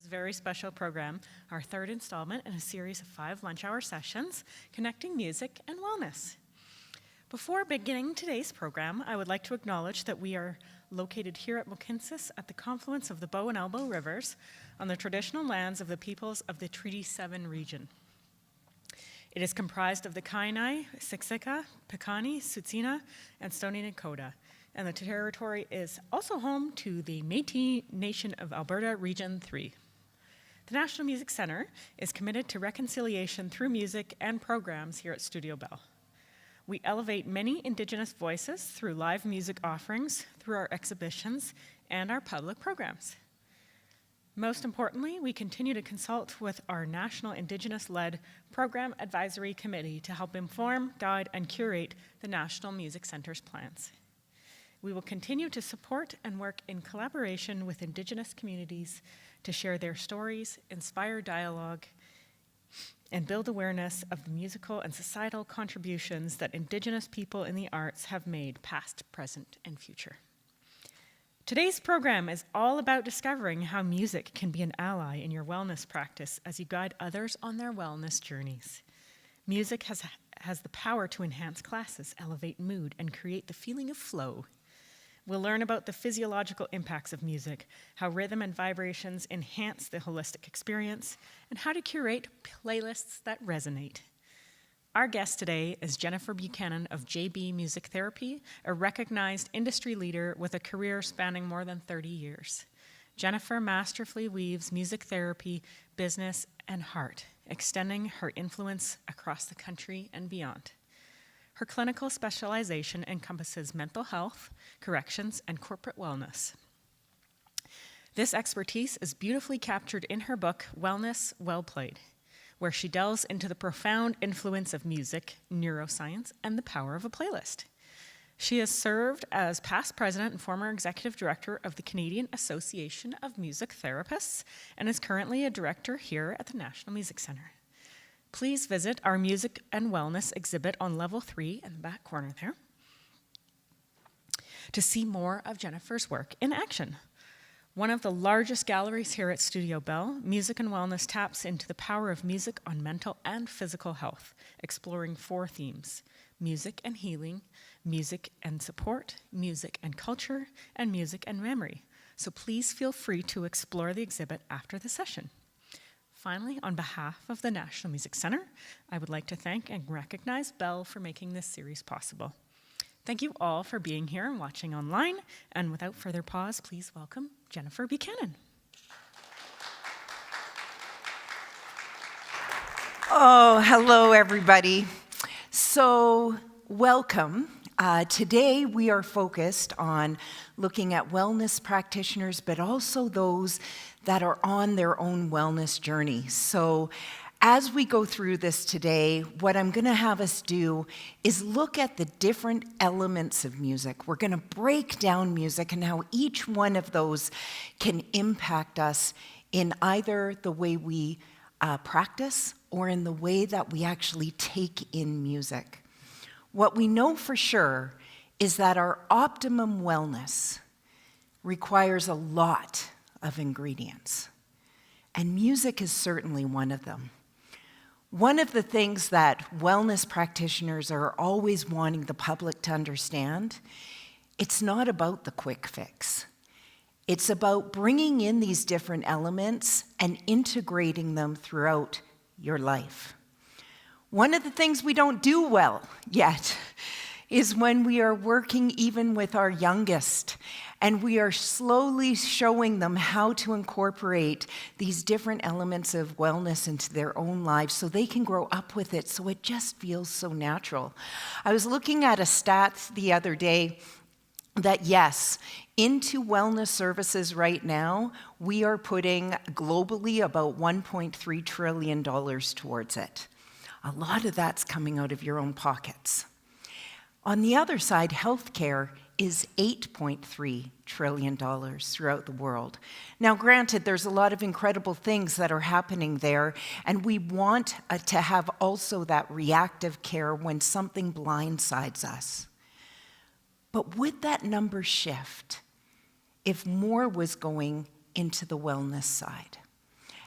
Very special program, our third installment in a series of 5 lunch hour sessions connecting music and wellness. Before beginning today's program, I would like to acknowledge that we are located here at Mohkinstsis at the confluence of the Bow and Elbow rivers on the traditional lands of the peoples of the Treaty 7 region. It is comprised of the Kainai, Siksika, Piikani, Tsuut'ina, and Stoney Nakoda, and the territory is also home to the Métis Nation of Alberta Region 3. The National Music Centre is committed to reconciliation through music and programs here at Studio Bell. We elevate many Indigenous voices through live music offerings, through our exhibitions, and our public programs. Most importantly, we continue to consult with our National Indigenous-led Program Advisory Committee to help inform, guide, and curate the National Music Centre's plans. We will continue to support and work in collaboration with Indigenous communities to share their stories, inspire dialogue, and build awareness of the musical and societal contributions that Indigenous people in the arts have made past, present, and future. Today's program is all about discovering how music can be an ally in your wellness practice as you guide others on their wellness journeys. Music has the power to enhance classes, elevate mood, and create the feeling of flow. We'll learn about the physiological impacts of music, how rhythm and vibrations enhance the holistic experience, and how to curate playlists that resonate. Our guest today is Jennifer Buchanan of JB Music Therapy, a recognized industry leader with a career spanning more than 30 years. Jennifer masterfully weaves music therapy, business, and heart, extending her influence across the country and beyond. Her clinical specialization encompasses mental health, corrections, and corporate wellness. This expertise is beautifully captured in her book, Wellness Well Played, where she delves into the profound influence of music, neuroscience, and the power of a playlist. She has served as past president and former executive director of the Canadian Association of Music Therapists and is currently a director here at the National Music Centre. Please visit our Music and Wellness exhibit on level 3 in the back corner there to see more of Jennifer's work in action. One of the largest galleries here at Studio Bell, Music and Wellness taps into the power of music on mental and physical health, exploring 4 themes: music and healing, music and support, music and culture, and music and memory. So please feel free to explore the exhibit after the session. Finally, on behalf of the National Music Centre, I would like to thank and recognize Bell for making this series possible. Thank you all for being here and watching online, and without further pause, please welcome Jennifer Buchanan. Oh, hello everybody. So, welcome. Today we are focused on looking at wellness practitioners, but also those that are on their own wellness journey. So as we go through this today, what I'm going to have us do is look at the different elements of music. We're going to break down music and how each one of those can impact us in either the way we practice or in the way that we actually take in music. What we know for sure is that our optimum wellness requires a lot of ingredients, and music is certainly one of them. One of the things that wellness practitioners are always wanting the public to understand, it's not about the quick fix. It's about bringing in these different elements and integrating them throughout your life. One of the things we don't do well yet is when we are working even with our youngest and we are slowly showing them how to incorporate these different elements of wellness into their own lives so they can grow up with it so it just feels so natural. I was looking at a stat the other day that yes, into wellness services right now, we are putting globally about $1.3 trillion towards it. A lot of that's coming out of your own pockets. On the other side, healthcare is $8.3 trillion throughout the world. Now, granted, there's a lot of incredible things that are happening there, and we want to have also that reactive care when something blindsides us. But would that number shift if more was going into the wellness side?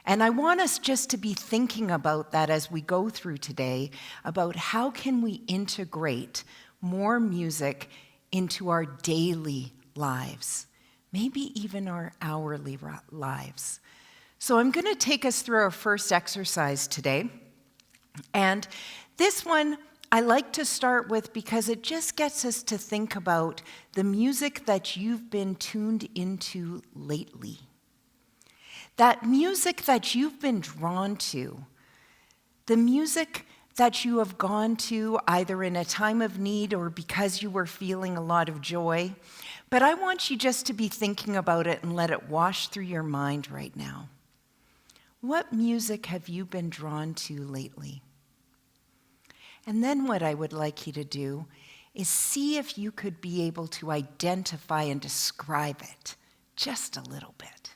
And I want us just to be thinking about that as we go through today, about how can we integrate more music into our daily lives, maybe even our hourly lives. So I'm going to take us through our first exercise today. And this one I like to start with because it just gets us to think about the music that you've been tuned into lately. That music that you've been drawn to, the music that you have gone to either in a time of need or because you were feeling a lot of joy. But I want you just to be thinking about it and let it wash through your mind right now. What music have you been drawn to lately? And then what I would like you to do is see if you could be able to identify and describe it just a little bit.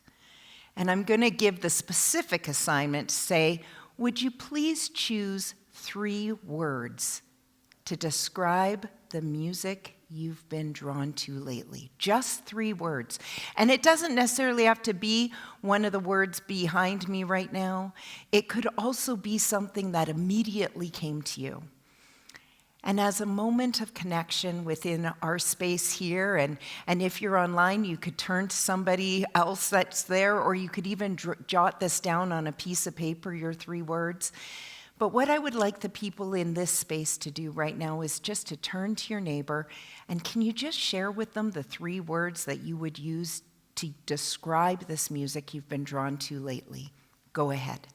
And I'm going to give the specific assignment to say, would you please choose 3 words to describe the music you've been drawn to lately? Just 3 words. And it doesn't necessarily have to be one of the words behind me right now. It could also be something that immediately came to you. And as a moment of connection within our space here, and if you're online, you could turn to somebody else that's there, or you could even jot this down on a piece of paper, your 3 words. But what I would like the people in this space to do right now is just to turn to your neighbor, and can you just share with them the 3 words that you would use to describe this music you've been drawn to lately? Go ahead.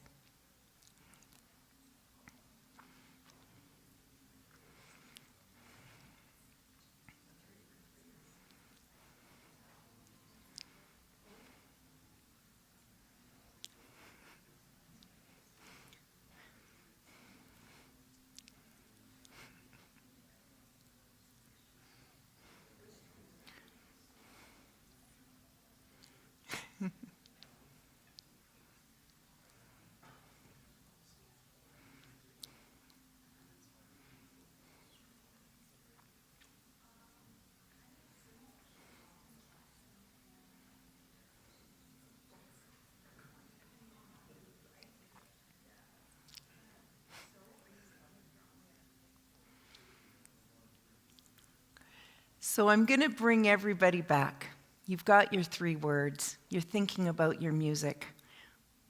So I'm going to bring everybody back. You've got your 3 words. You're thinking about your music.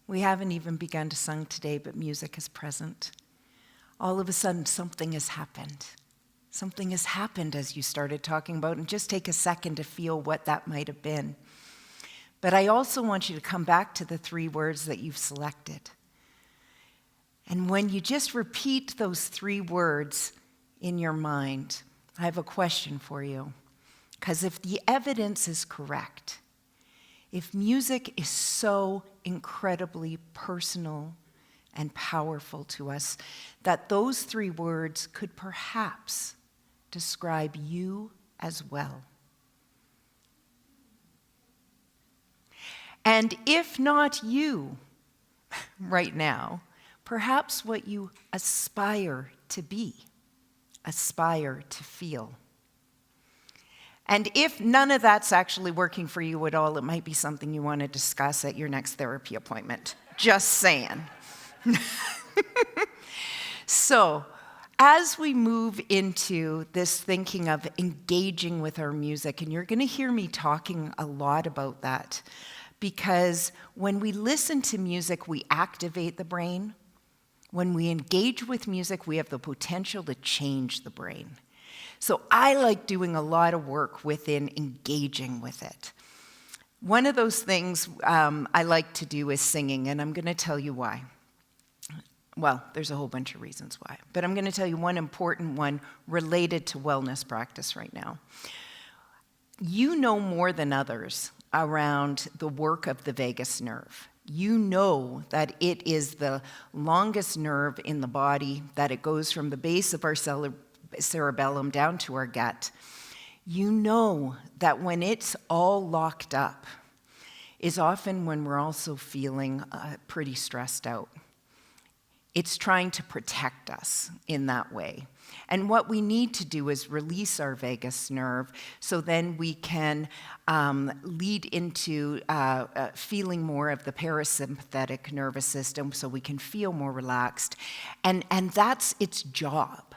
We haven't even begun to sing today, but music is present. All of a sudden, something has happened. Something has happened as you started talking about, and just take a second to feel what that might have been. But I also want you to come back to the 3 words that you've selected. And when you just repeat those 3 words in your mind, I have a question for you. Because if the evidence is correct, if music is so incredibly personal and powerful to us, that those 3 words could perhaps describe you as well. And if not you right now, perhaps what you aspire to be, aspire to feel. And if none of that's actually working for you at all, it might be something you want to discuss at your next therapy appointment. Just saying. So, as we move into this thinking of engaging with our music, and you're going to hear me talking a lot about that, because when we listen to music, we activate the brain. When we engage with music, we have the potential to change the brain. So I like doing a lot of work within engaging with it. One of those things I like to do is singing, and I'm going to tell you why. Well, there's a whole bunch of reasons why, but I'm going to tell you one important one related to wellness practice right now. You know more than others around the work of the vagus nerve. You know that it is the longest nerve in the body, that it goes from the base of our cerebellum down to our gut. You know that when it's all locked up is often when we're also feeling pretty stressed out. It's trying to protect us in that way. And what we need to do is release our vagus nerve so then we can lead into feeling more of the parasympathetic nervous system so we can feel more relaxed. And that's its job.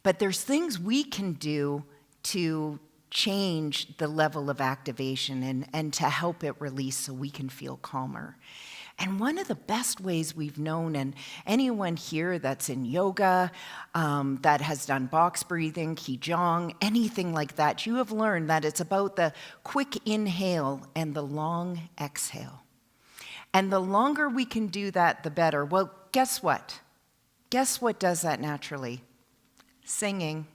But there's things we can do to change the level of activation and to help it release so we can feel calmer. And one of the best ways we've known, and anyone here that's in yoga, that has done box breathing, qigong, anything like that, you have learned that it's about the quick inhale and the long exhale. And the longer we can do that, the better. Well, guess what? Guess what does that naturally? Singing.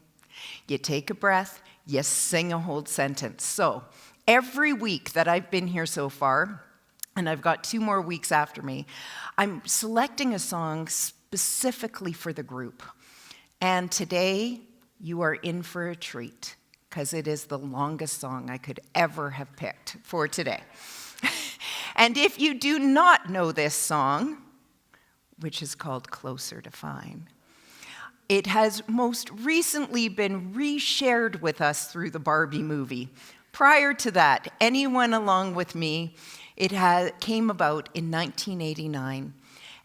You take a breath, you sing a whole sentence. So every week that I've been here so far, and I've got 2 more weeks after me, I'm selecting a song specifically for the group. And today, you are in for a treat, because it is the longest song I could ever have picked for today. And if you do not know this song, which is called Closer to Fine, it has most recently been reshared with us through the Barbie movie. Prior to that, anyone along with me, it came about in 1989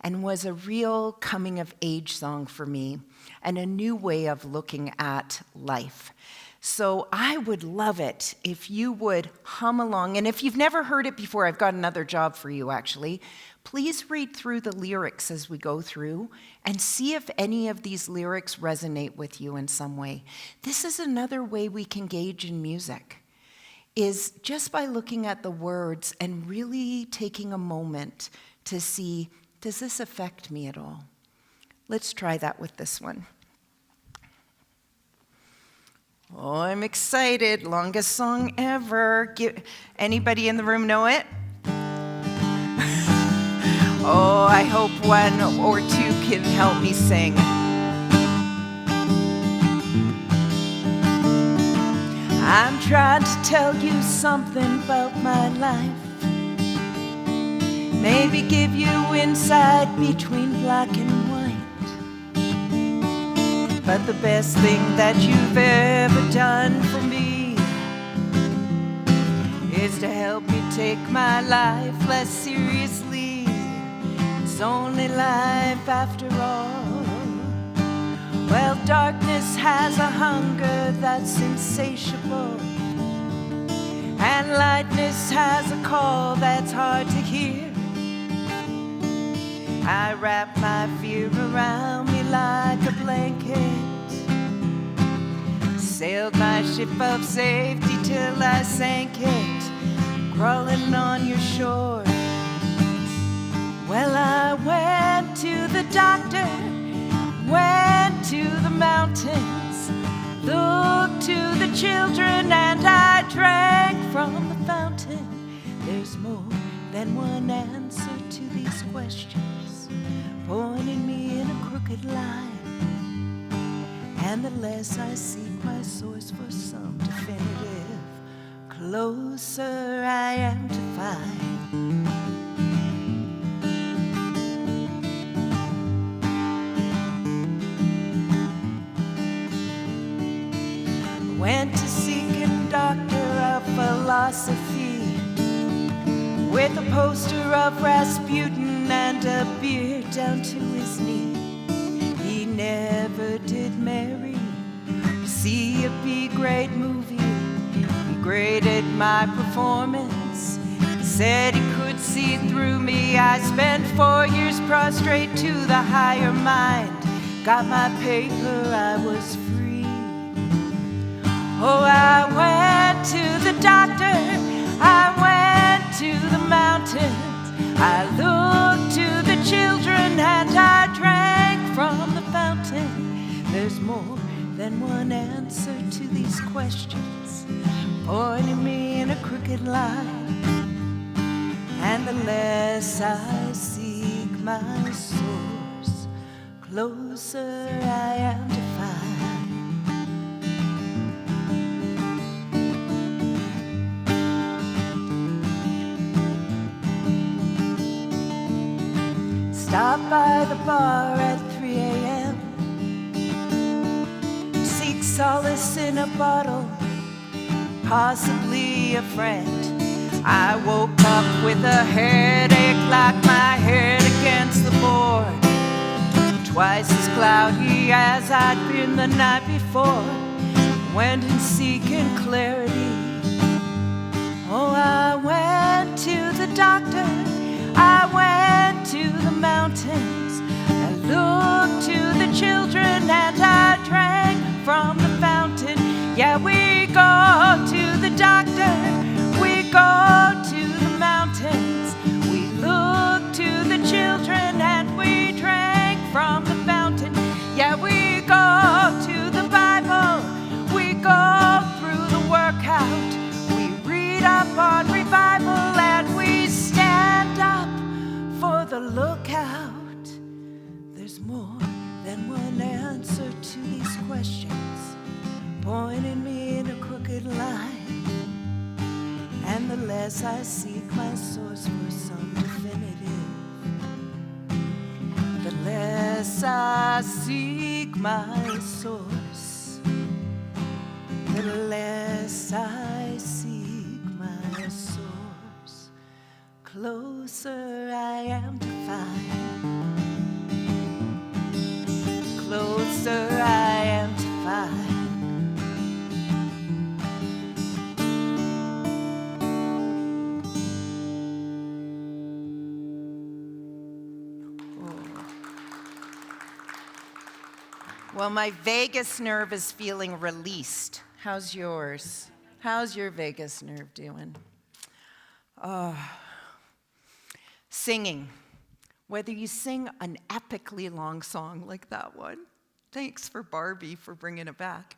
and was a real coming-of-age song for me and a new way of looking at life. So I would love it if you would hum along. And if you've never heard it before, I've got another job for you, actually. Please read through the lyrics as we go through and see if any of these lyrics resonate with you in some way. This is another way we can engage in music, is just by looking at the words and really taking a moment to see, does this affect me at all? Let's try that with this one. Oh, I'm excited. Longest song ever. Anybody in the room know it? Oh, I hope 1 or 2 can help me sing. I'm trying to tell you something about my life. Maybe give you insight between black and white. But the best thing that you've ever done for me is to help me take my life less seriously. It's only life after all. Well, darkness has a hunger that's insatiable, and lightness has a call that's hard to hear. I wrap my fear around me like a blanket, sailed my ship of safety till I sank it, crawling on your shore. Well, I went to the doctor, went to the mountains, looked to the children, and I drank from the fountain. There's more than one answer to these questions, pointing me in a crooked line. And the less I seek my source for some definitive, closer I am to find. Went to seek a doctor of philosophy with a poster of Rasputin and a beard down to his knee. He never did marry, see a B-grade movie. He graded my performance, said he could see through me. I spent 4 years prostrate to the higher mind, got my paper, I was free. Oh, I went to the doctor, I went to the mountains, I looked to the children, and I drank from the fountain. There's more than one answer to these questions, pointing me in a crooked line. And the less I seek my source, closer I am to find. Stop by the bar at 3 a.m. Seek solace in a bottle, possibly a friend. I woke up with a headache like my head against the board, twice as cloudy as I'd been the night before. Went in seeking clarity. Oh, I went to the doctor, I went to the mountains, I looked to the children and I drank from the fountain. Yeah, we go to the doctor, we go to the mountains, we look to the children and we drank from the fountain. Yeah, we go to the Bible, we go through the workout, we read up on revival and we stand up for the lookout. There's more than one answer to these questions, pointing me in a crooked line. And the less I seek my source for some definitive, the less I seek my source, the less I seek my source, closer I am to find, closer I am to find. Well, my vagus nerve is feeling released. How's yours? How's your vagus nerve doing? Singing. Whether you sing an epically long song like that one, thanks for Barbie for bringing it back,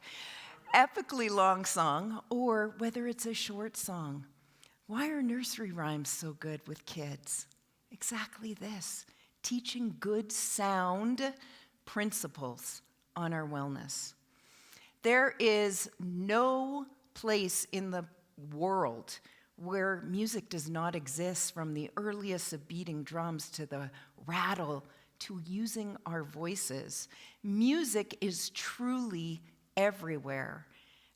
epically long song, or whether it's a short song. Why are nursery rhymes so good with kids? Exactly this, teaching good sound principles on our wellness. There is no place in the world where music does not exist, from the earliest of beating drums to the rattle to using our voices. Music is truly everywhere,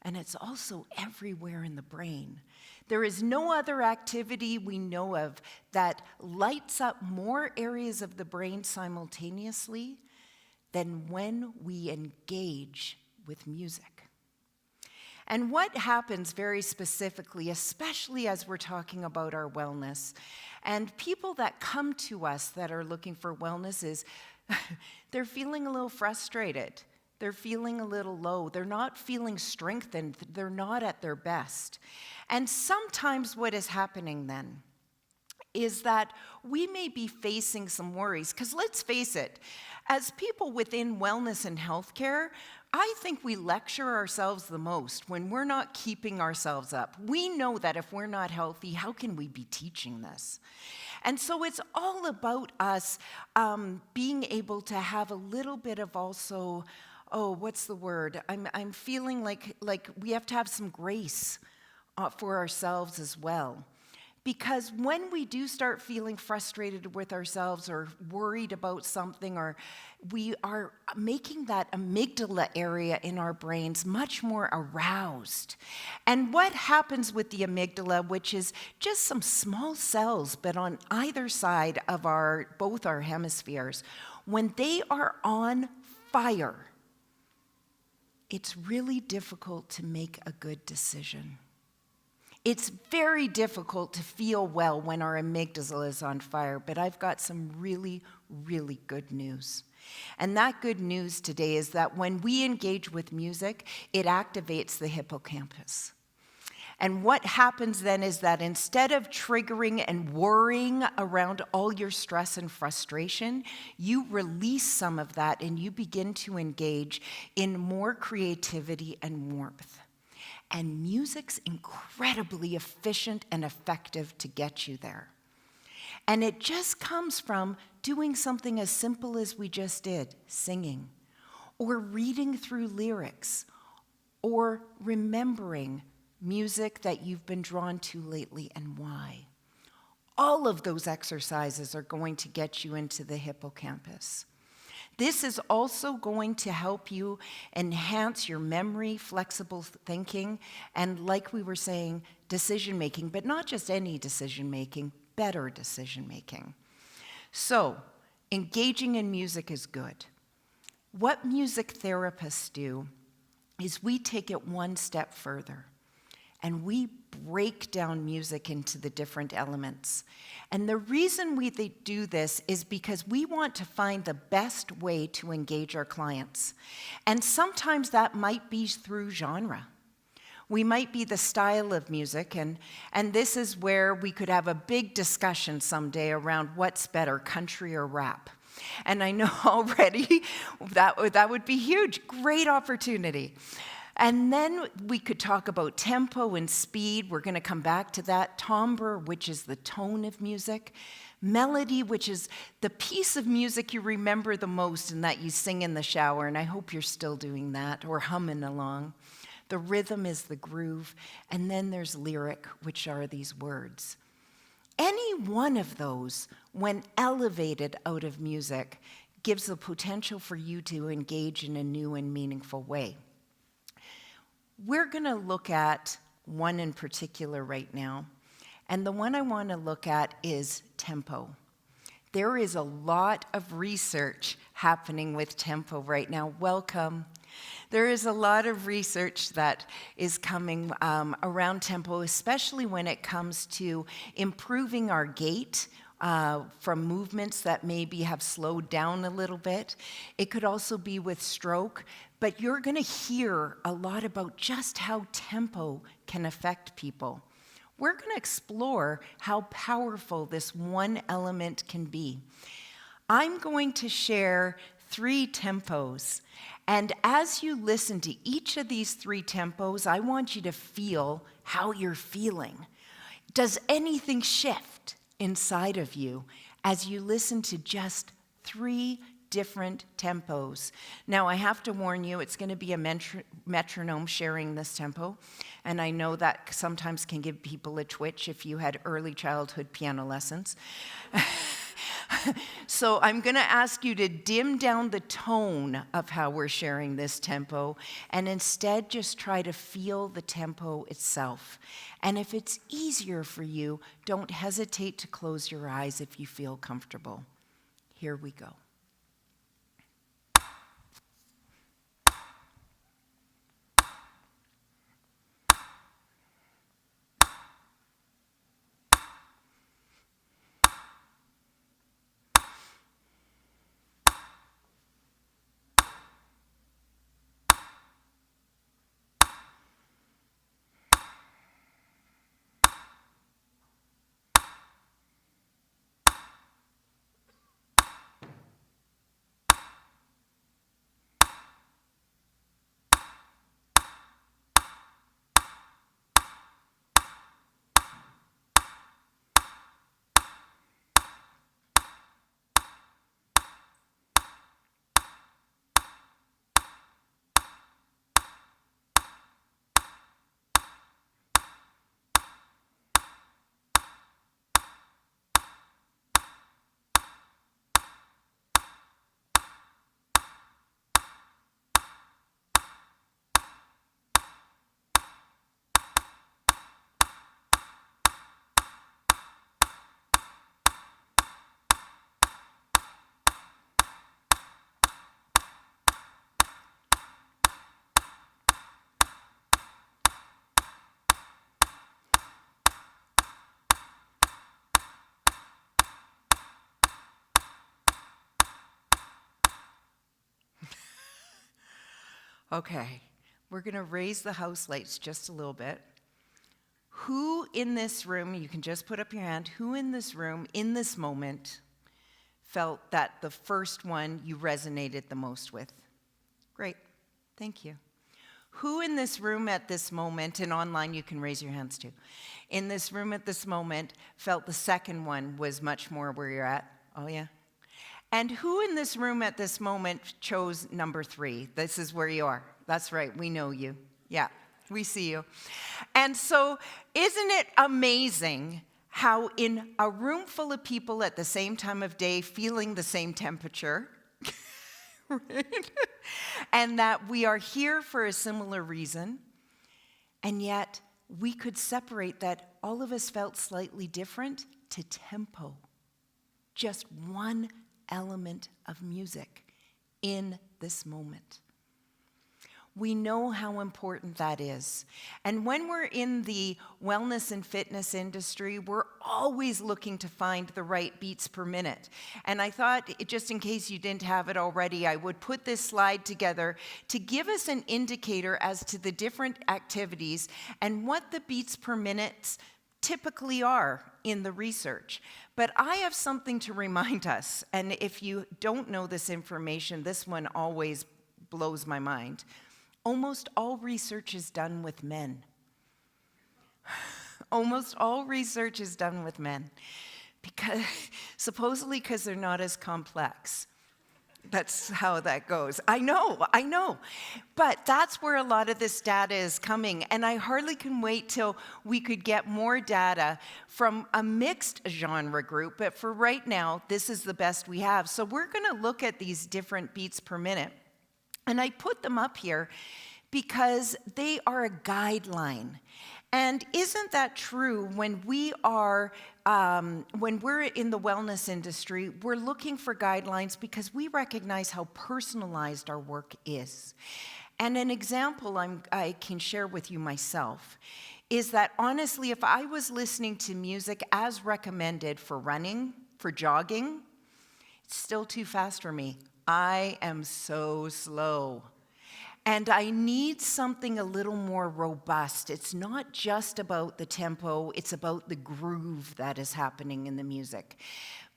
and it's also everywhere in the brain. There is no other activity we know of that lights up more areas of the brain simultaneously than when we engage with music. And what happens very specifically, especially as we're talking about our wellness, and people that come to us that are looking for wellness, is they're feeling a little frustrated. They're feeling a little low. They're not feeling strengthened. They're not at their best. And sometimes what is happening then is that we may be facing some worries, because let's face it, as people within wellness and healthcare, I think we lecture ourselves the most when we're not keeping ourselves up. We know that if we're not healthy, how can we be teaching this? And so it's all about us being able to have a little bit of also, what's the word? I'm feeling like we have to have some grace for ourselves as well. Because when we do start feeling frustrated with ourselves or worried about something, or we are making that amygdala area in our brains much more aroused. And what happens with the amygdala, which is just some small cells, but on either side of both our hemispheres, when they are on fire, it's really difficult to make a good decision. It's very difficult to feel well when our amygdala is on fire, but I've got some really, really good news. And that good news today is that when we engage with music, it activates the hippocampus. And what happens then is that instead of triggering and worrying around all your stress and frustration, you release some of that and you begin to engage in more creativity and warmth. And music's incredibly efficient and effective to get you there. And it just comes from doing something as simple as we just did, singing, or reading through lyrics, or remembering music that you've been drawn to lately and why. All of those exercises are going to get you into the hippocampus. This is also going to help you enhance your memory, flexible thinking, and like we were saying, decision making, but not just any decision making, better decision making. So, engaging in music is good. What music therapists do is we take it one step further and we break down music into the different elements. And the reason they do this is because we want to find the best way to engage our clients. And sometimes that might be through genre. We might be the style of music, and this is where we could have a big discussion someday around what's better, country or rap. And I know already that would be huge, great opportunity. And then we could talk about tempo and speed. We're going to come back to that. Timbre, which is the tone of music. Melody, which is the piece of music you remember the most and that you sing in the shower. And I hope you're still doing that or humming along. The rhythm is the groove. And then there's lyric, which are these words. Any one of those, when elevated out of music, gives the potential for you to engage in a new and meaningful way. We're going to look at one in particular right now, and the one I want to look at is tempo. There is a lot of research happening with tempo right now. Welcome. There is a lot of research that is coming around tempo, especially when it comes to improving our gait from movements that maybe have slowed down a little bit. It could also be with stroke, but you're going to hear a lot about just how tempo can affect people. We're going to explore how powerful this one element can be. I'm going to share 3 tempos, and as you listen to each of these 3 tempos, I want you to feel how you're feeling. Does anything shift inside of you as you listen to just 3 different tempos? Now, I have to warn you, it's going to be a metronome sharing this tempo, and I know that sometimes can give people a twitch if you had early childhood piano lessons. So I'm going to ask you to dim down the tone of how we're sharing this tempo and instead just try to feel the tempo itself. And if it's easier for you, don't hesitate to close your eyes if you feel comfortable. Here we go. Okay, we're going to raise the house lights just a little bit. Who in this room, you can just put up your hand, who in this room, in this moment, felt that the first one you resonated the most with? Great, thank you. Who in this room at this moment, and online you can raise your hands too, in this room at this moment felt the second one was much more where you're at? Oh yeah. And who in this room at this moment chose number 3? This is where you are. That's right, we know you. Yeah, we see you. And so, isn't it amazing how in a room full of people at the same time of day feeling the same temperature, right? And that we are here for a similar reason, and yet we could separate that all of us felt slightly different to tempo. Just one element of music in this moment. We know how important that is. And when we're in the wellness and fitness industry, we're always looking to find the right beats per minute. And I thought, just in case you didn't have it already, I would put this slide together to give us an indicator as to the different activities and what the beats per minute typically are in the research. But I have something to remind us, and if you don't know this information, this one always blows my mind. Almost all research is done with men. Almost all research is done with men, supposedly because they're not as complex. That's how that goes. I know. But that's where a lot of this data is coming, and I hardly can wait till we could get more data from a mixed genre group, but for right now, this is the best we have. So we're going to look at these different beats per minute. And I put them up here because they are a guideline. And isn't that true when when we're in the wellness industry, we're looking for guidelines because we recognize how personalized our work is. And an example I can share with you myself is that honestly, if I was listening to music as recommended for running, for jogging, it's still too fast for me. I am so slow. And I need something a little more robust. It's not just about the tempo, it's about the groove that is happening in the music.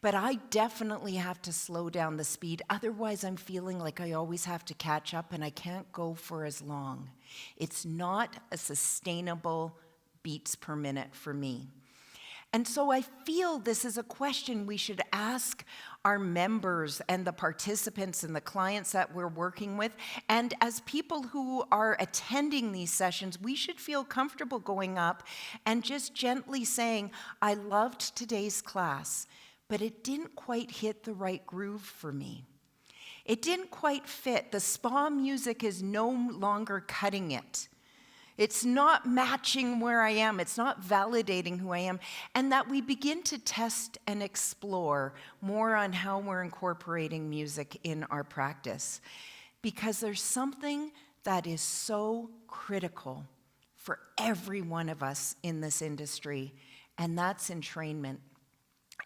But I definitely have to slow down the speed, otherwise I'm feeling like I always have to catch up and I can't go for as long. It's not a sustainable beats per minute for me. And so I feel this is a question we should ask our members and the participants and the clients that we're working with. And as people who are attending these sessions, we should feel comfortable going up and just gently saying, I loved today's class, but it didn't quite hit the right groove for me. It didn't quite fit. The spa music is no longer cutting it. It's not matching where I am. It's not validating who I am. And that we begin to test and explore more on how we're incorporating music in our practice. Because there's something that is so critical for every one of us in this industry, and that's entrainment.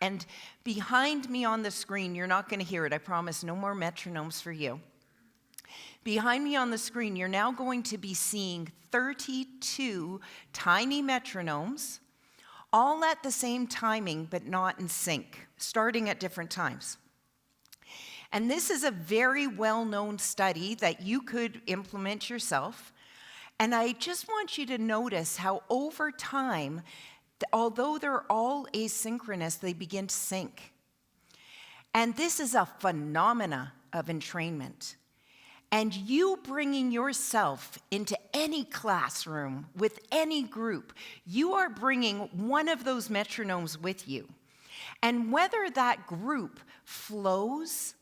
And behind me on the screen, you're not going to hear it, I promise, no more metronomes for you. Behind me on the screen, you're now going to be seeing 32 tiny metronomes, all at the same timing, but not in sync, starting at different times. And this is a very well-known study that you could implement yourself. And I just want you to notice how over time, although they're all asynchronous, they begin to sync. And this is a phenomena of entrainment. And you bringing yourself into any classroom with any group, you are bringing one of those metronomes with you. And whether that group flows,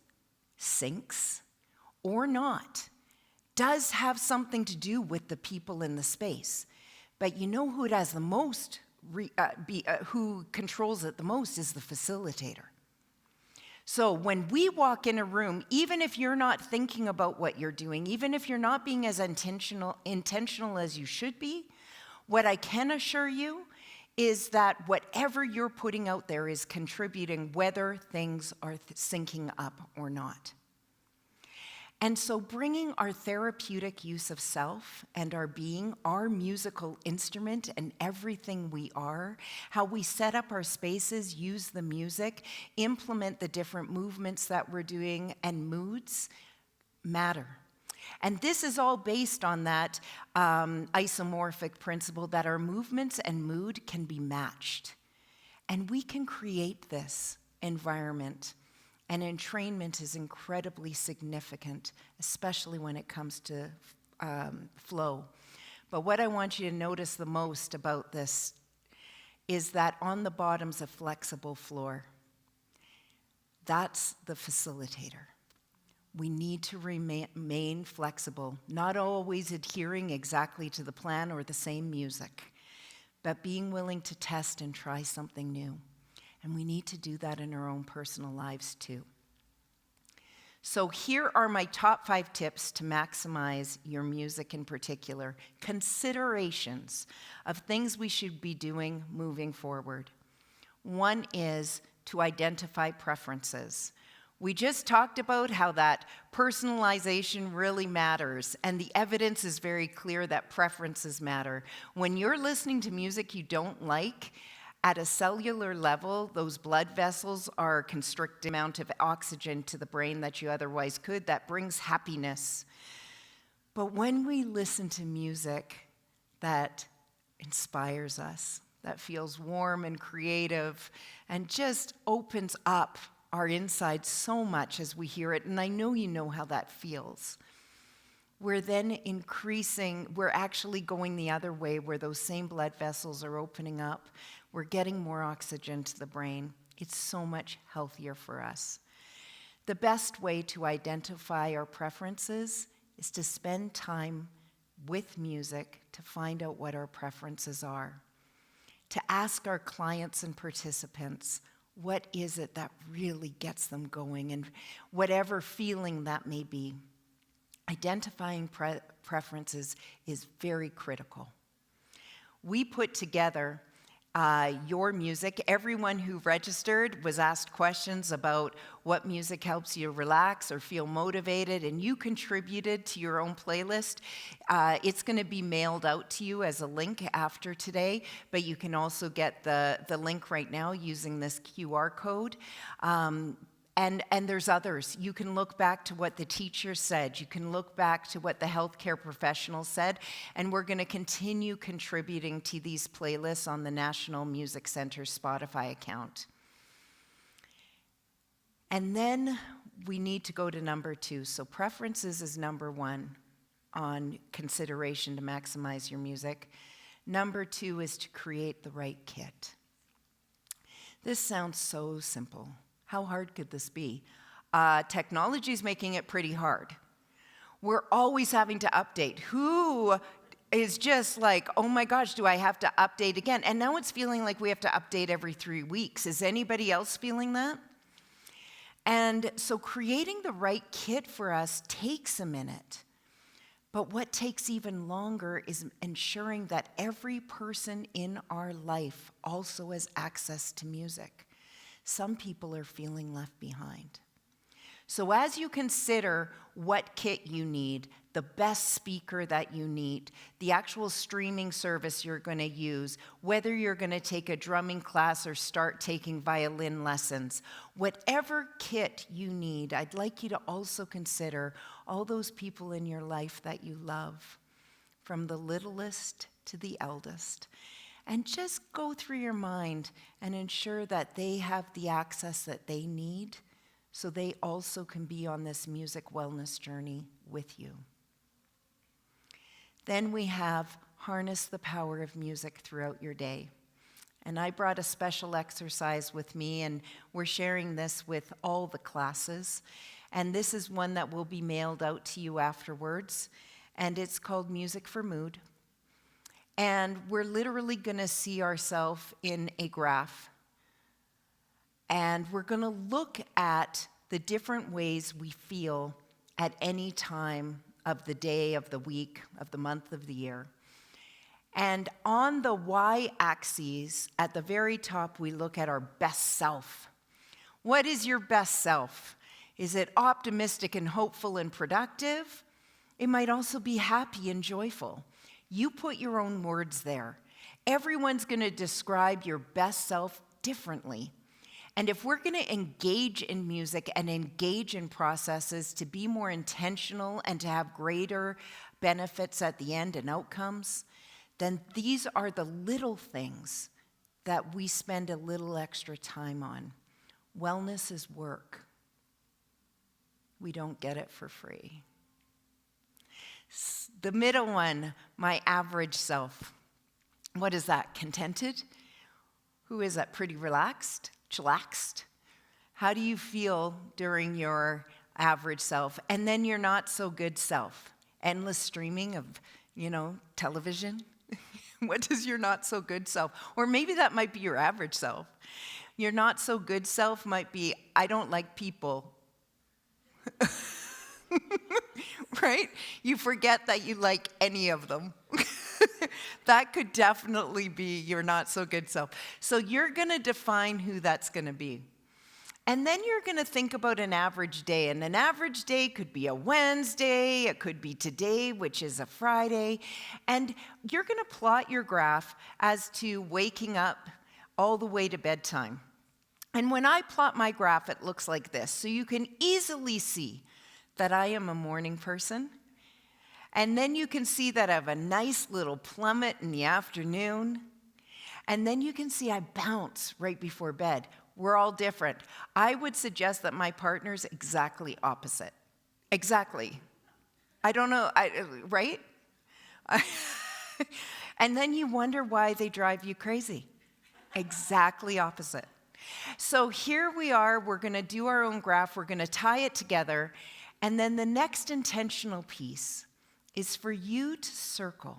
syncs, or not, does have something to do with the people in the space. But you know who it has the most, who controls it the most is the facilitator. So when we walk in a room, even if you're not thinking about what you're doing, even if you're not being as intentional as you should be, what I can assure you is that whatever you're putting out there is contributing whether things are syncing up or not. And so bringing our therapeutic use of self and our being, our musical instrument and everything we are, how we set up our spaces, use the music, implement the different movements that we're doing and moods matter. And this is all based on that isomorphic principle that our movements and mood can be matched. And we can create this environment. And entrainment is incredibly significant, especially when it comes to flow. But what I want you to notice the most about this is that on the bottom's a flexible floor. That's the facilitator. We need to remain flexible, not always adhering exactly to the plan or the same music, but being willing to test and try something new. And we need to do that in our own personal lives too. So here are my top 5 tips to maximize your music in particular, considerations of things we should be doing moving forward. One is to identify preferences. We just talked about how that personalization really matters, and the evidence is very clear that preferences matter. When you're listening to music you don't like, at a cellular level, those blood vessels are constricting the amount of oxygen to the brain that you otherwise could. That brings happiness. But when we listen to music that inspires us, that feels warm and creative, and just opens up our inside so much as we hear it, and I know you know how that feels. We're then we're actually going the other way where those same blood vessels are opening up. We're getting more oxygen to the brain. It's so much healthier for us. The best way to identify our preferences is to spend time with music to find out what our preferences are. To ask our clients and participants, what is it that really gets them going, and whatever feeling that may be. Identifying preferences is very critical. We put together your music. Everyone who registered was asked questions about what music helps you relax or feel motivated, and you contributed to your own playlist. It's going to be mailed out to you as a link after today, but you can also get the link right now using this QR code. And there's others. You can look back to what the teacher said. You can look back to what the healthcare professional said. And we're going to continue contributing to these playlists on the National Music Center Spotify account. And then we need to go to number 2. So preferences is number 1 on consideration to maximize your music. Number 2 is to create the right kit. This sounds so simple. How hard could this be? Technology is making it pretty hard. We're always having to update. Who is just like, oh my gosh, do I have to update again? And now it's feeling like we have to update every 3 weeks. Is anybody else feeling that? And so creating the right kit for us takes a minute. But what takes even longer is ensuring that every person in our life also has access to music. Some people are feeling left behind. So as you consider what kit you need, the best speaker that you need, the actual streaming service you're going to use, whether you're going to take a drumming class or start taking violin lessons, whatever kit you need, I'd like you to also consider all those people in your life that you love, from the littlest to the eldest. And just go through your mind and ensure that they have the access that they need so they also can be on this music wellness journey with you. Then we have harness the power of music throughout your day. And I brought a special exercise with me, and we're sharing this with all the classes. And this is one that will be mailed out to you afterwards. And it's called Music for Mood. And we're literally going to see ourselves in a graph. And we're going to look at the different ways we feel at any time of the day, of the week, of the month, of the year. And on the y-axis, at the very top, we look at our best self. What is your best self? Is it optimistic and hopeful and productive? It might also be happy and joyful. You put your own words there. Everyone's going to describe your best self differently. And if we're going to engage in music and engage in processes to be more intentional and to have greater benefits at the end and outcomes, then these are the little things that we spend a little extra time on. Wellness is work. We don't get it for free. The middle one, my average self. What is that? Contented? Who is that? Pretty relaxed? Chillaxed? How do you feel during your average self? And then your not so good self. Endless streaming of, television. What does your not so good self? Or maybe that might be your average self. Your not so good self might be, I don't like people. Right? You forget that you like any of them. That could definitely be your not so good self. So you're going to define who that's going to be. And then you're going to think about an average day. And an average day could be a Wednesday, it could be today, which is a Friday. And you're going to plot your graph as to waking up all the way to bedtime. And when I plot my graph, it looks like this. So you can easily see that I am a morning person. And then you can see that I have a nice little plummet in the afternoon. And then you can see I bounce right before bed. We're all different. I would suggest that my partner's exactly opposite. Exactly. I don't know, right? And then you wonder why they drive you crazy. Exactly opposite. So here we are, we're going to do our own graph, we're going to tie it together, and then the next intentional piece is for you to circle,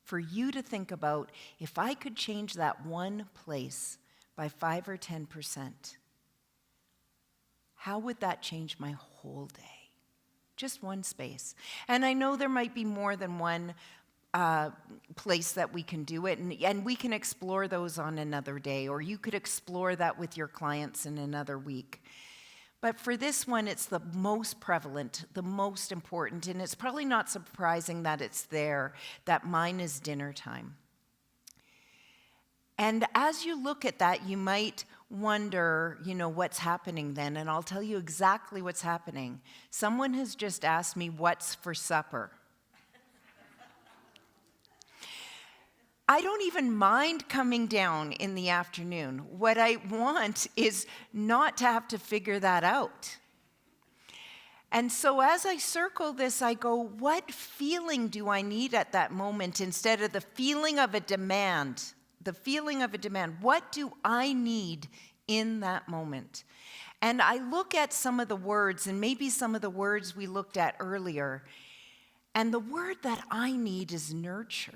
for you to think about, if I could change that one place by 5 or 10%, how would that change my whole day? Just one space. And I know there might be more than one place that we can do it, and we can explore those on another day, or you could explore that with your clients in another week. But for this one, it's the most prevalent, the most important, and it's probably not surprising that it's there, that mine is dinner time. And as you look at that, you might wonder, what's happening then, and I'll tell you exactly what's happening. Someone has just asked me, what's for supper? I don't even mind coming down in the afternoon. What I want is not to have to figure that out. And so as I circle this, I go, what feeling do I need at that moment instead of the feeling of a demand? The feeling of a demand. What do I need in that moment? And I look at some of the words, and maybe some of the words we looked at earlier, and the word that I need is nurtured.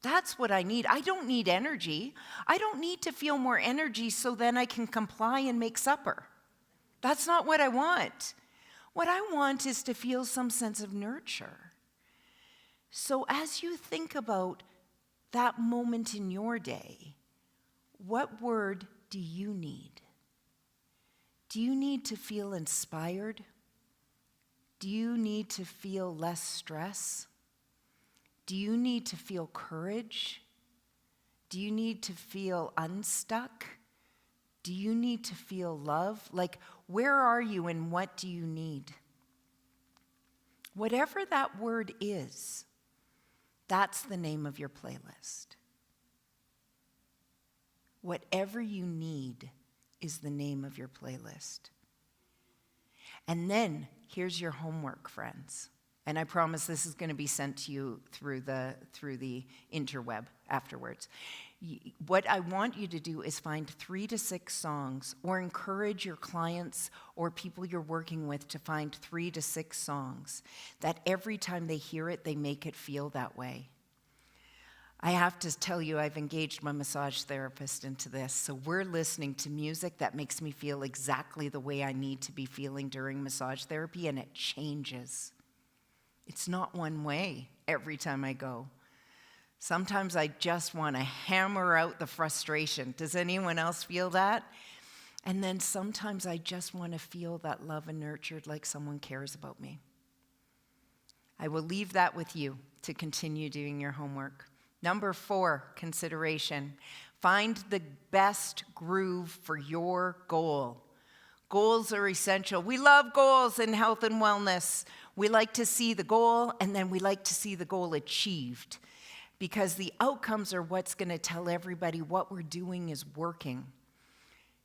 That's what I need. I don't need energy. I don't need to feel more energy so then I can comply and make supper. That's not what I want. What I want is to feel some sense of nurture. So as you think about that moment in your day, what word do you need? Do you need to feel inspired? Do you need to feel less stress? Do you need to feel courage? Do you need to feel unstuck? Do you need to feel love? Like, where are you and what do you need? Whatever that word is, that's the name of your playlist. Whatever you need is the name of your playlist. And then, here's your homework, friends. And I promise this is going to be sent to you through the interweb afterwards. What I want you to do is find 3 to 6 songs, or encourage your clients or people you're working with to find 3 to 6 songs that every time they hear it, they make it feel that way. I have to tell you, I've engaged my massage therapist into this. So we're listening to music that makes me feel exactly the way I need to be feeling during massage therapy, and it changes. It's not one way every time I go. Sometimes I just want to hammer out the frustration. Does anyone else feel that? And then sometimes I just want to feel that love and nurtured, like someone cares about me. I will leave that with you to continue doing your homework. Number 4, consideration. Find the best groove for your goal. Goals are essential. We love goals in health and wellness. We like to see the goal, and then we like to see the goal achieved, because the outcomes are what's going to tell everybody what we're doing is working.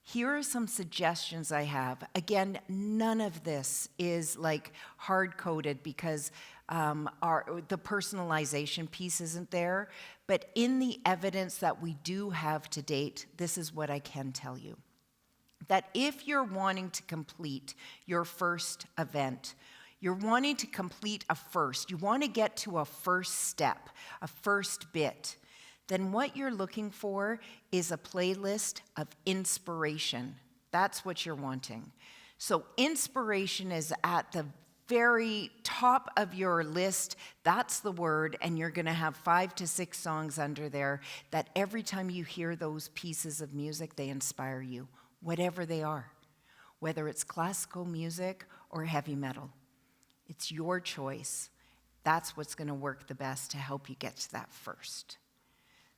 Here are some suggestions I have. Again, none of this is like hard-coded, because the personalization piece isn't there. But in the evidence that we do have to date, this is what I can tell you. That if you're wanting to complete your first event, you're wanting to complete a first, you want to get to a first step, a first bit, then what you're looking for is a playlist of inspiration. That's what you're wanting. So inspiration is at the very top of your list. That's the word, and you're going to have 5 to 6 songs under there that every time you hear those pieces of music, they inspire you, whatever they are, whether it's classical music or heavy metal. It's your choice. That's what's going to work the best to help you get to that first.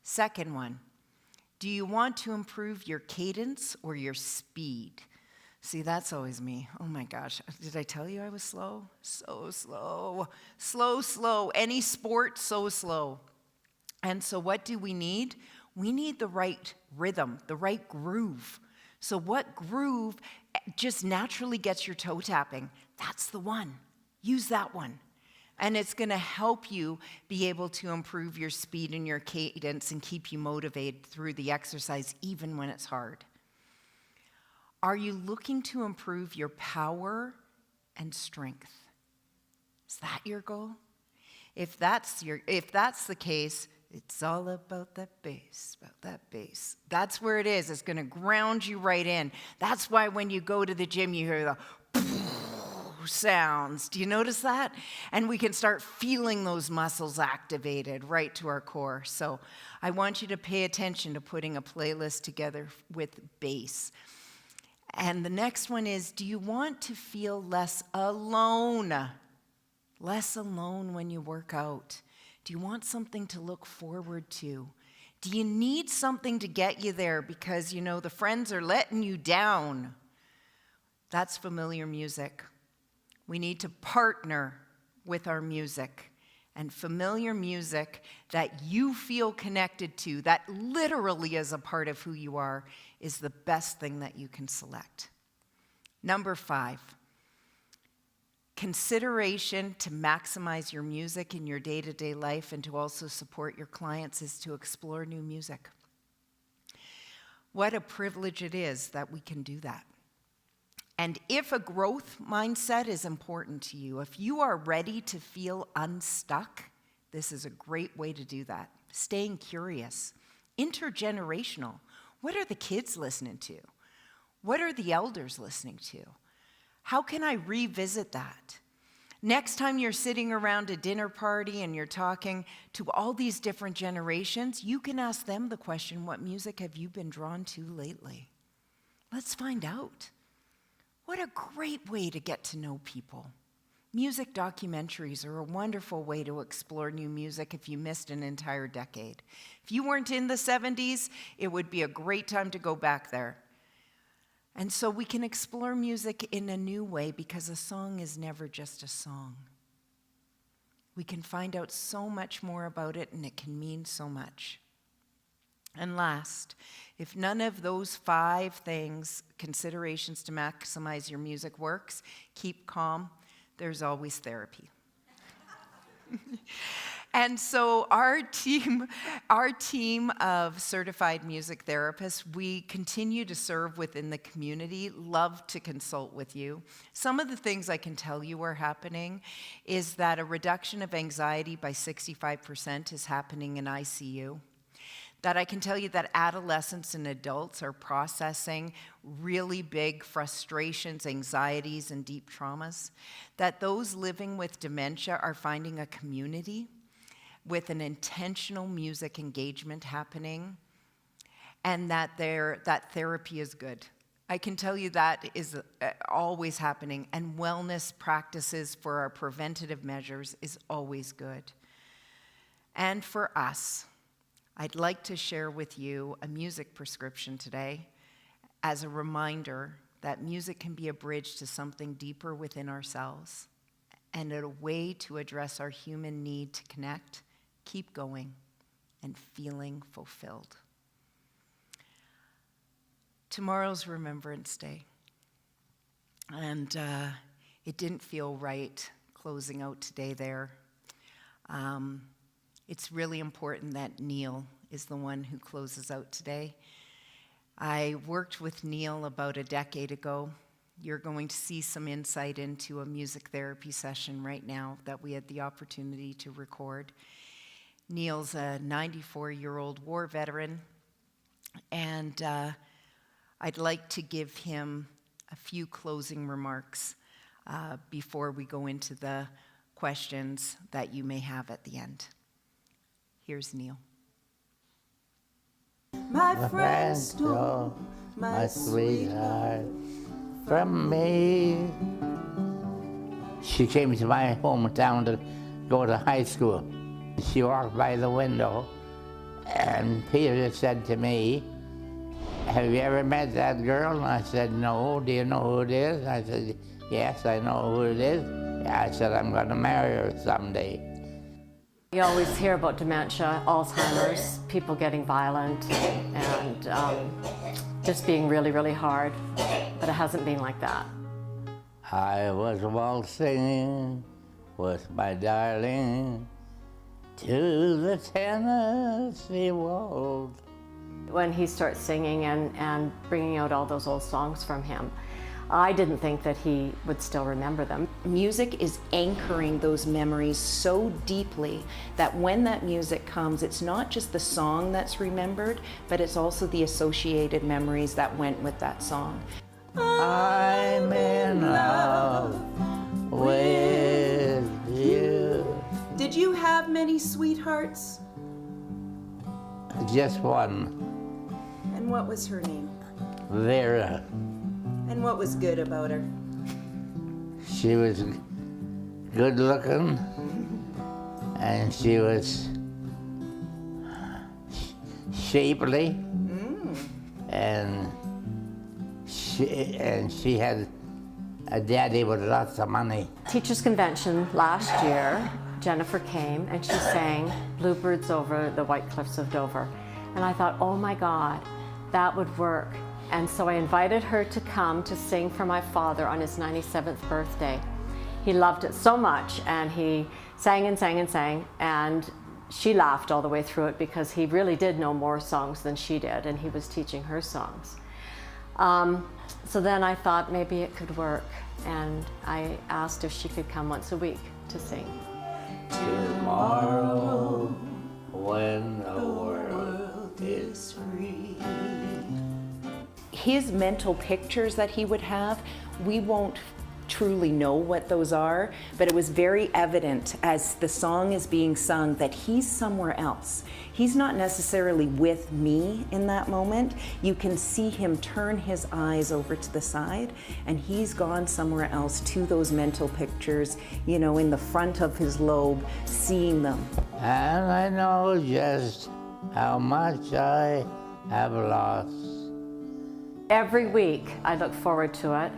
Second one, do you want to improve your cadence or your speed? See, that's always me. Oh my gosh, did I tell you I was slow? So slow. Slow. Any sport, so slow. And so what do we need? We need the right rhythm, the right groove. So what groove just naturally gets your toe tapping? That's the one. Use that one. And it's going to help you be able to improve your speed and your cadence and keep you motivated through the exercise, even when it's hard. Are you looking to improve your power and strength? Is that your goal? If that's the case, it's all about that bass, That's where it is. It's going to ground you right in. That's why when you go to the gym, you hear the sounds. Do you notice that? And we can start feeling those muscles activated right to our core. So I want you to pay attention to putting a playlist together with bass. And the next one is, do you want to feel less alone? Less alone when you work out. Do you want something to look forward to? Do you need something to get you there because, the friends are letting you down? That's familiar music. We need to partner with our music. And familiar music that you feel connected to, that literally is a part of who you are, is the best thing that you can select. Number 5, consideration to maximize your music in your day-to-day life and to also support your clients is to explore new music. What a privilege it is that we can do that. And if a growth mindset is important to you, if you are ready to feel unstuck, this is a great way to do that. Staying curious. Intergenerational. What are the kids listening to? What are the elders listening to? How can I revisit that? Next time you're sitting around a dinner party and you're talking to all these different generations, you can ask them the question, what music have you been drawn to lately? Let's find out. What a great way to get to know people. Music documentaries are a wonderful way to explore new music if you missed an entire decade. If you weren't in the 70s, it would be a great time to go back there. And so we can explore music in a new way because a song is never just a song. We can find out so much more about it, and it can mean so much. And last, if none of those 5 things, considerations to maximize your music works, keep calm. There's always therapy. And so our team of certified music therapists, we continue to serve within the community, love to consult with you. Some of the things I can tell you are happening is that a reduction of anxiety by 65% is happening in ICU. That I can tell you that adolescents and adults are processing really big frustrations, anxieties, and deep traumas. That those living with dementia are finding a community with an intentional music engagement happening, and that therapy is good. I can tell you that is always happening, and wellness practices for our preventative measures is always good. And for us, I'd like to share with you a music prescription today as a reminder that music can be a bridge to something deeper within ourselves and a way to address our human need to connect, keep going, and feeling fulfilled. Tomorrow's Remembrance Day, and it didn't feel right closing out today there It's really important that Neil is the one who closes out today. I worked with Neil about a decade ago. You're going to see some insight into a music therapy session right now that we had the opportunity to record. Neil's a 94-year-old war veteran, and I'd like to give him a few closing remarks before we go into the questions that you may have at the end. Here's Neil. My friend stole my sweetheart from me. She came to my hometown to go to high school. She walked by the window, and Peter said to me, "Have you ever met that girl?" And I said, "No. Do you know who it is?" I said, "Yes, I know who it is." I said, "I'm going to marry her someday." You always hear about dementia, Alzheimer's, people getting violent, and just being really, really hard, but it hasn't been like that. I was waltzing with my darling to the Tennessee Waltz. When he starts singing and bringing out all those old songs from him, I didn't think that he would still remember them. Music is anchoring those memories so deeply that when that music comes, it's not just the song that's remembered, but it's also the associated memories that went with that song. I'm in love with you. Did you have many sweethearts? Just one, And what was her name? Vera. And what was good about her? She was good looking, and she was shapely, and she had a daddy with lots of money. Teachers' convention last year, Jennifer came and she sang Bluebirds Over the White Cliffs of Dover. And I thought, oh my God, that would work. And so I invited her to come to sing for my father on his 97th birthday. He loved it so much, and he sang and sang and sang, and she laughed all the way through it because he really did know more songs than she did, and he was teaching her songs. So then I thought maybe it could work, and I asked if she could come once a week to sing. Tomorrow, when the world is free. His mental pictures that he would have, we won't truly know what those are, but it was very evident as the song is being sung that he's somewhere else. He's not necessarily with me in that moment. You can see him turn his eyes over to the side, and he's gone somewhere else to those mental pictures, you know, in the front of his lobe, seeing them. And I know just how much I have lost. Every week I look forward to it,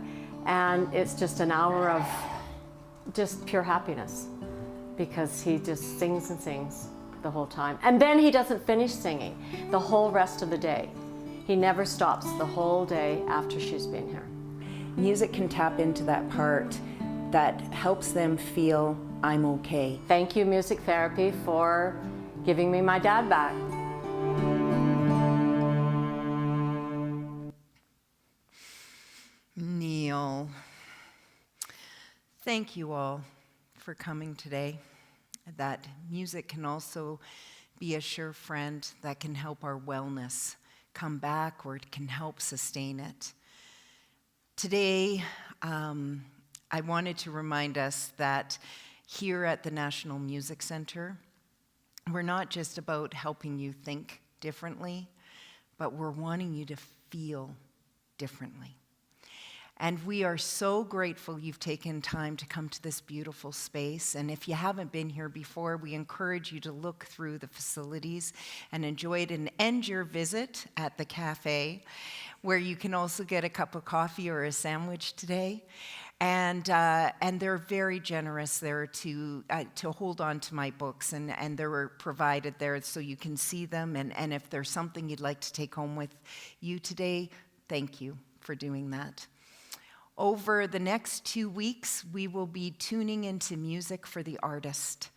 and it's just an hour of just pure happiness because he just sings and sings the whole time. And then he doesn't finish singing the whole rest of the day. He never stops the whole day after she's been here. Music can tap into that part that helps them feel I'm okay. Thank you, music therapy, for giving me my dad back. Neil, thank you all for coming today. That music can also be a sure friend that can help our wellness come back, or it can help sustain it. Today, I wanted to remind us that here at the National Music Center, we're not just about helping you think differently, but we're wanting you to feel differently. And we are so grateful you've taken time to come to this beautiful space. And if you haven't been here before, we encourage you to look through the facilities and enjoy it, and end your visit at the cafe, where you can also get a cup of coffee or a sandwich today. And they're very generous there to hold on to my books, and they're provided there so you can see them. And if there's something you'd like to take home with you today, thank you for doing that. Over the next 2 weeks, we will be tuning into music for the artist.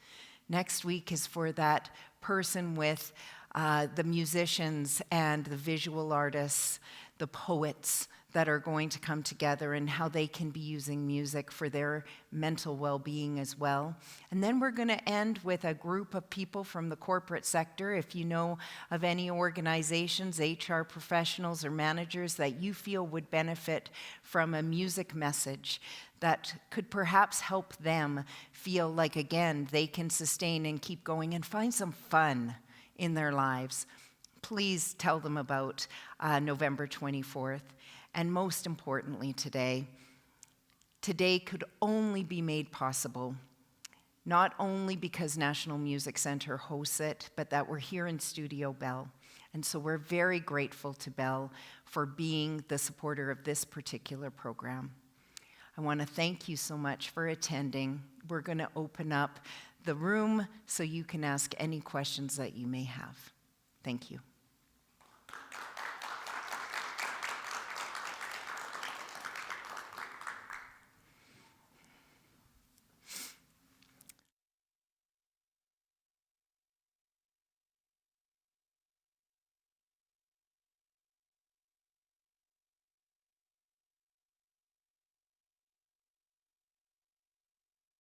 Next week is for that person with the musicians and the visual artists, the poets that are going to come together and how they can be using music for their mental well-being as well. And then we're going to end with a group of people from the corporate sector. If you know of any organizations, HR professionals or managers that you feel would benefit from a music message that could perhaps help them feel like, again, they can sustain and keep going and find some fun in their lives, please tell them about November 24th. And most importantly today could only be made possible, not only because National Music Centre hosts it, but that we're here in Studio Bell. And so we're very grateful to Bell for being the supporter of this particular program. I want to thank you so much for attending. We're going to open up the room so you can ask any questions that you may have. Thank you.